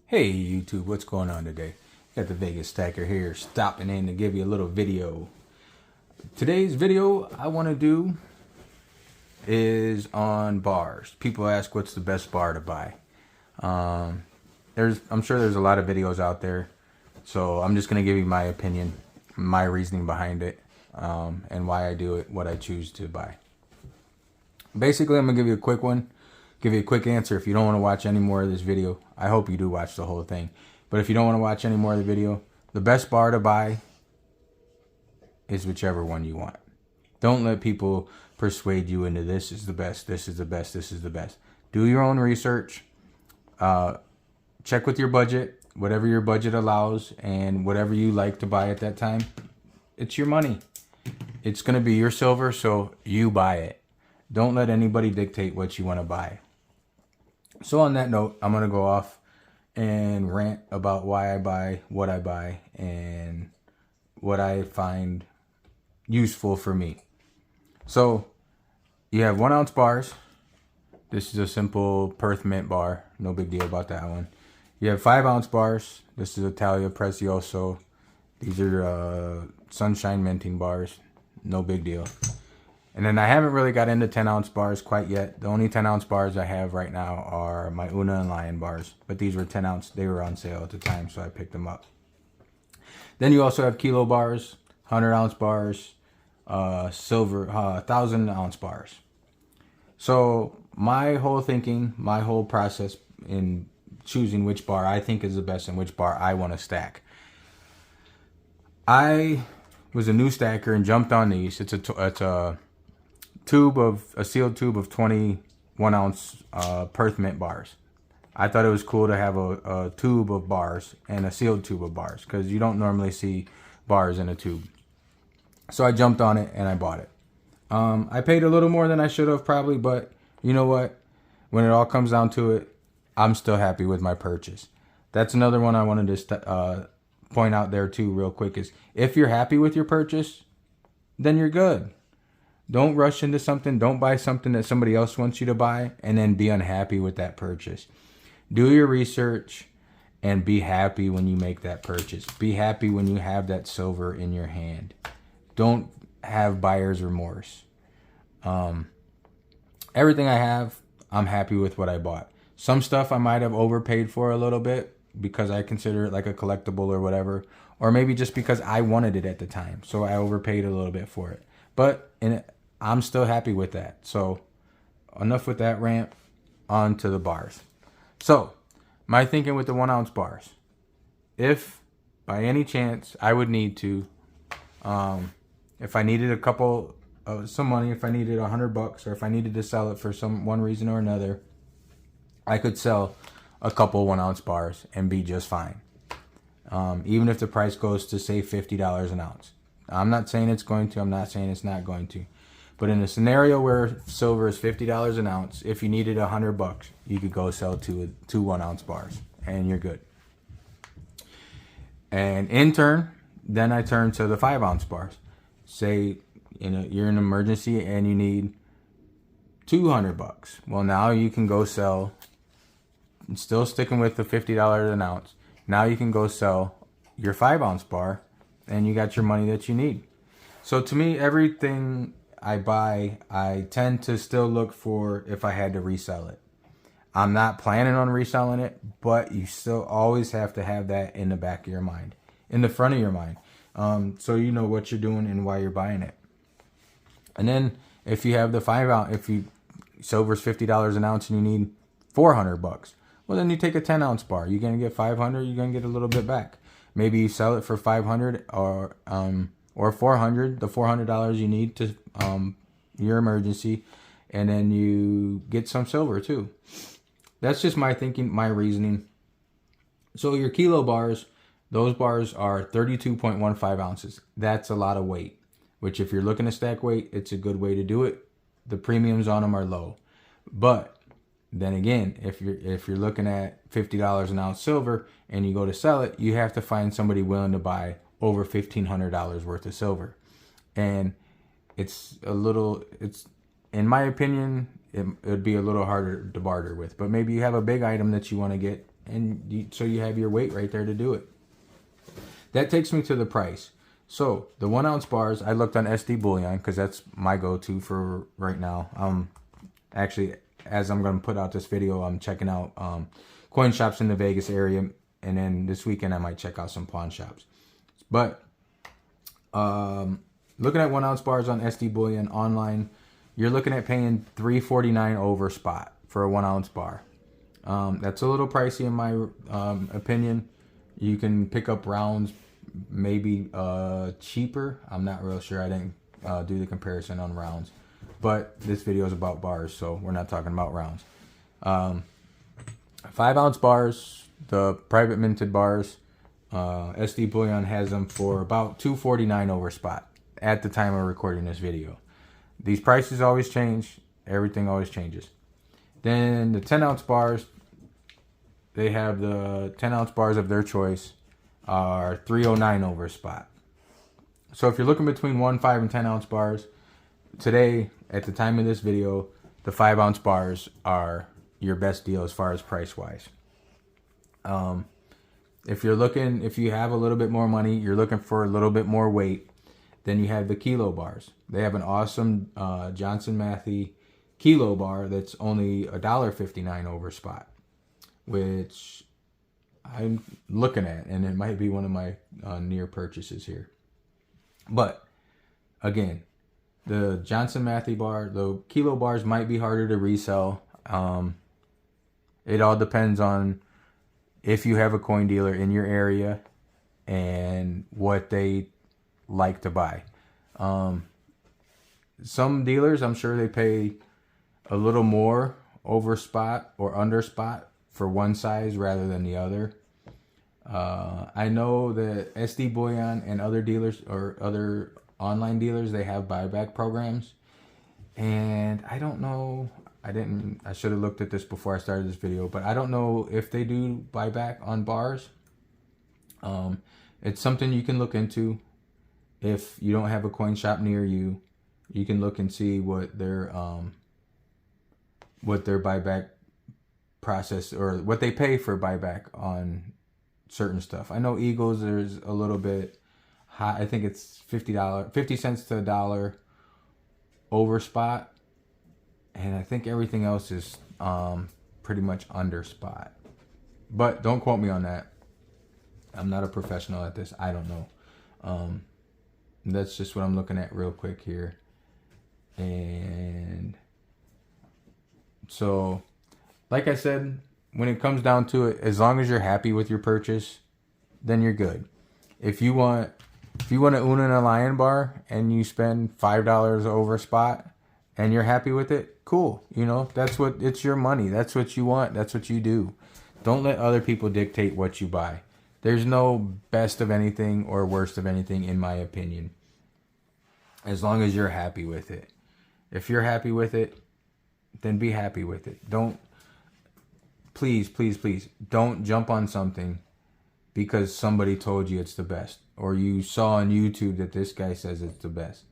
Hey YouTube, what's going on today? Got the Vegas Stacker here, stopping in to give you a little video. Today's video I want to do is on bars. People ask what's the best bar to buy. I'm sure there's a lot of videos out there, so I'm just going to give you my opinion, my reasoning behind it, and why I do it, what I choose to buy. Basically, I'm going to give you a quick one. Give you a quick answer. If you don't want to watch any more of this video, I hope you do watch the whole thing. But if you don't want to watch any more of the video, the best bar to buy is whichever one you want. Don't let people persuade you into this is the best, this is the best, this is the best. Do your own research. Check with your budget, whatever your budget allows, and whatever you like to buy at that time. It's your money. It's going to be your silver, so you buy it. Don't let anybody dictate what you want to buy. So on that note, I'm going to go off and rant about why I buy, and what I find useful for me. So you have 1 ounce bars. This is a simple Perth Mint bar. No big deal about that one. You have 5 ounce bars. This is Italia Prezioso. These are Sunshine Minting bars. No big deal. And then I haven't really got into 10 ounce bars quite yet. The only 10 ounce bars I have right now are my Una and Lion bars. But these were 10 ounce. They were on sale at the time, so I picked them up. Then you also have kilo bars, 100 ounce bars, silver, 1,000 ounce bars. So my whole thinking, my whole process in choosing which bar I think is the best and which bar I want to stack. I was a new stacker and jumped on these. It's a sealed tube of 21 ounce Perth Mint bars. I thought it was cool to have a tube of bars and a sealed tube of bars because you don't normally see bars in a tube. So I jumped on it and I bought it. I paid a little more than I should have probably, but you know what? When it all comes down to it, I'm still happy with my purchase. That's another one I wanted to point out there too real quick is if you're happy with your purchase, then you're good. Don't rush into something. Don't buy something that somebody else wants you to buy and then be unhappy with that purchase. Do your research and be happy when you make that purchase. Be happy when you have that silver in your hand. Don't have buyer's remorse. Everything I have, I'm happy with what I bought. Some stuff I might have overpaid for a little bit because I consider it like a collectible or whatever. Or maybe just because I wanted it at the time. So I overpaid a little bit for it. But I'm still happy with that. So enough with that rant. On to the bars. So my thinking with the 1 ounce bars. If by any chance I would need to, if I needed some money, if I needed $100 or if I needed to sell it for one reason or another, I could sell a couple 1 ounce bars and be just fine. Even if the price goes to say $50 an ounce. I'm not saying it's going to. I'm not saying it's not going to. But in a scenario where silver is $50 an ounce, if you needed $100, you could go sell two 1 ounce bars, and you're good. And in turn, then I turn to the 5 ounce bars. Say, you're in an emergency and you need $200. Well, now you can go sell. Still sticking with the $50 an ounce. Now you can go sell your 5 ounce bar, and you got your money that you need. So to me, everything I buy, I tend to still look for if I had to resell it. I'm not planning on reselling it, but you still always have to have that in the back of your mind, in the front of your mind, so you know what you're doing and why you're buying it. And then if you have the 5 ounce, silver's $50 an ounce and you need $400, well then you take a 10 ounce bar. You're gonna get 500. You're gonna get a little bit back. Maybe you sell it for 500 or 400, the $400 you need to your emergency, and then you get some silver too. That's just my thinking, my reasoning. So your kilo bars, those bars are 32.15 ounces. That's a lot of weight, which if you're looking to stack weight, it's a good way to do it. The premiums on them are low. But then again, if you're looking at $50 an ounce silver and you go to sell it, you have to find somebody willing to buy over $1,500 worth of silver. And it's in my opinion, it would be a little harder to barter with. But maybe you have a big item that you want to get and so you have your weight right there to do it. That takes me to the price. So the 1 ounce bars, I looked on SD Bullion because that's my go-to for right now. Actually, as I'm going to put out this video, I'm checking out coin shops in the Vegas area, and then this weekend I might check out some pawn shops. But looking at 1 ounce bars on SD Bullion online, you're looking at paying $3.49 over spot for a 1 ounce bar. That's a little pricey in my opinion. You can pick up rounds maybe cheaper. I'm not real sure. I didn't do the comparison on rounds, but this video is about bars, so we're not talking about rounds. 5 ounce bars, the private minted bars, SD Bullion has them for about $2.49 over spot at the time of recording this video. These prices always change. Everything always changes. Then the 10 ounce bars, they have the 10 ounce bars of their choice are $3.09 over spot. So if you're looking between 1, 5, and 10 ounce bars, today, at the time of this video, the 5 ounce bars are your best deal as far as price wise. If you have a little bit more money, you're looking for a little bit more weight, then you have the kilo bars. They have an awesome Johnson Matthey kilo bar that's only $1.59 over spot, which I'm looking at, and it might be one of my near purchases here. But again, the Johnson Matthey bar, the kilo bars might be harder to resell. It all depends on if you have a coin dealer in your area and what they like to buy. Some dealers, I'm sure they pay a little more over spot or under spot for one size rather than the other. I know that SD Bullion and other dealers or other online dealers, they have buyback programs, and I don't know, I should have looked at this before I started this video, but I don't know if they do buyback on bars. It's something you can look into. If you don't have a coin shop near you, you can look and see what their buyback process, or what they pay for buyback on certain stuff. I know Eagles, there's a little bit high. I think it's $50, 50 cents to $1 over spot, and I think everything else is pretty much under spot. But don't quote me on that. I'm not a professional at this. I don't know. That's just what I'm looking at real quick here. And so, like I said, when it comes down to it, as long as you're happy with your purchase, then you're good. If you want an Una and a Lion bar and you spend $5 over spot and you're happy with it, cool. You know, it's your money. That's what you want. That's what you do. Don't let other people dictate what you buy. There's no best of anything or worst of anything, in my opinion, as long as you're happy with it. If you're happy with it, then be happy with it. Please don't jump on something because somebody told you it's the best, or you saw on YouTube that this guy says it's the best.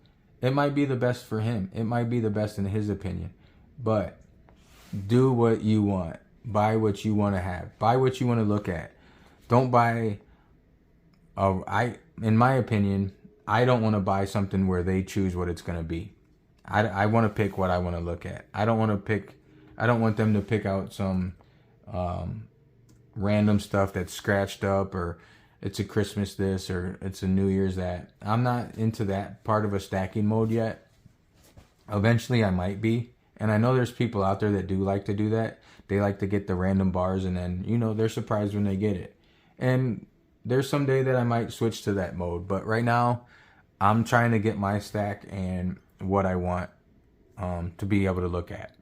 It might be the best for him. It might be the best in his opinion, but do what you want. Buy what you want to have. Buy what you want to look at. Don't buy, in my opinion, I don't want to buy something where they choose what it's going to be. I want to pick what I want to look at. I don't want them to pick out some random stuff that's scratched up, or it's a Christmas this, or it's a New Year's that. I'm not into that part of a stacking mode yet. Eventually I might be. And I know there's people out there that do like to do that. They like to get the random bars, and then, they're surprised when they get it. And there's some day that I might switch to that mode. But right now, I'm trying to get my stack and what I want to be able to look at.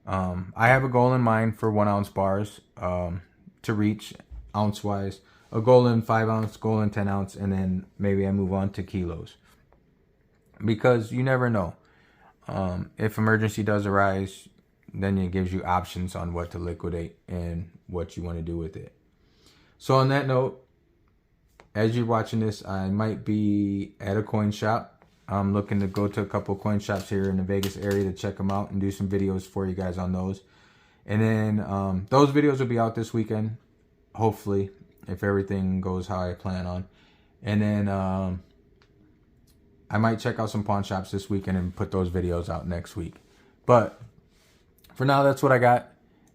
I have a goal in mind for 1 ounce bars to reach ounce wise. A goal in 5 ounce, goal in 10 ounce, and then maybe I move on to kilos. Because you never know. If emergency does arise, then it gives you options on what to liquidate and what you want to do with it. So on that note, as you're watching this, I might be at a coin shop. I'm looking to go to a couple coin shops here in the Vegas area to check them out and do some videos for you guys on those. And then those videos will be out this weekend, hopefully, if everything goes how I plan on. And then I might check out some pawn shops this weekend and put those videos out next week. But for now, that's what I got.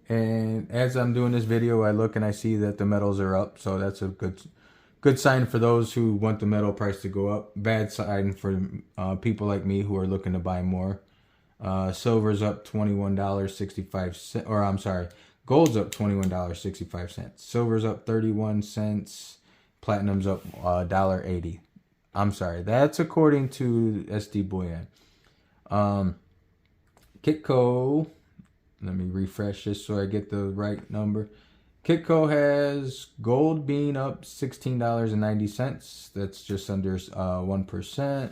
And as I'm doing this video, I look and I see that the metals are up. So that's a good sign for those who want the metal price to go up. Bad sign for people like me who are looking to buy more. Silver's up $21.65, or I'm sorry, gold's up $21.65. Silver's up 31 cents. Platinum's up $1.80. I'm sorry, that's according to SD Bullion. Kitco, let me refresh this so I get the right number. Kitco has gold being up $16.90. That's just under 1%.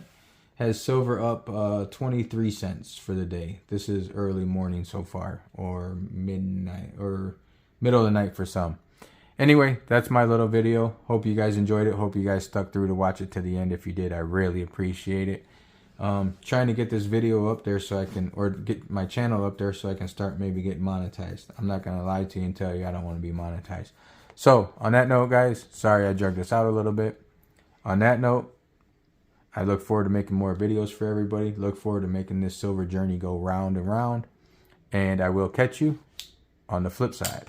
Has silver up 23 cents for the day. This is early morning so far, or midnight, or middle of the night for some. Anyway, that's my little video. Hope you guys enjoyed it. Hope you guys stuck through to watch it to the end. If you did, I really appreciate it. Trying to get this video up there so I can, or get my channel up there so I can start maybe getting monetized. I'm not going to lie to you and tell you I don't want to be monetized. So, on that note, guys, sorry I dragged this out a little bit. On that note, I look forward to making more videos for everybody. Look forward to making this silver journey go round and round. And I will catch you on the flip side.